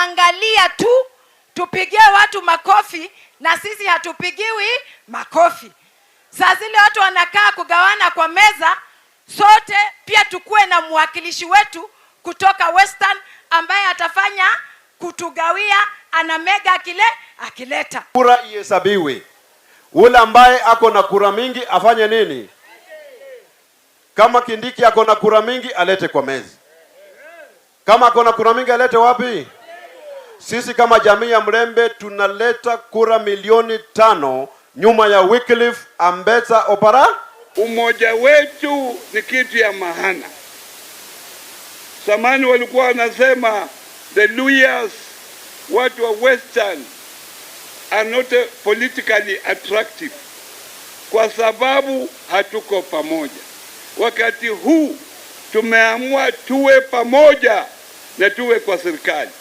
kuangalia tu, tupigie watu makofi na sisi hatupigiwi makofi. Saa zile watu wanakaa kugawana kwa meza, sote pia tukue na mwakilishi wetu kutoka Western ambaye atafanya kutugawia, ana mega akileta. Kura ihesabiwe. Ule ambaye ako na kura mingi afanye nini? Kama Kindiki ako na kura mingi alete kwa meza. Kama ako na kura mingi alete wapi? Sisi kama jamii ya Mrembe tunaleta kura milioni 5 nyuma ya Wycliffe Ambetsa Oparanya. Umoja wetu ni kitu ya maana. Zamani walikuwa wanasema the Luyas, watu wa Western, are not politically attractive kwa sababu hatuko pamoja. Wakati huu tumeamua tuwe pamoja na tuwe kwa serikali.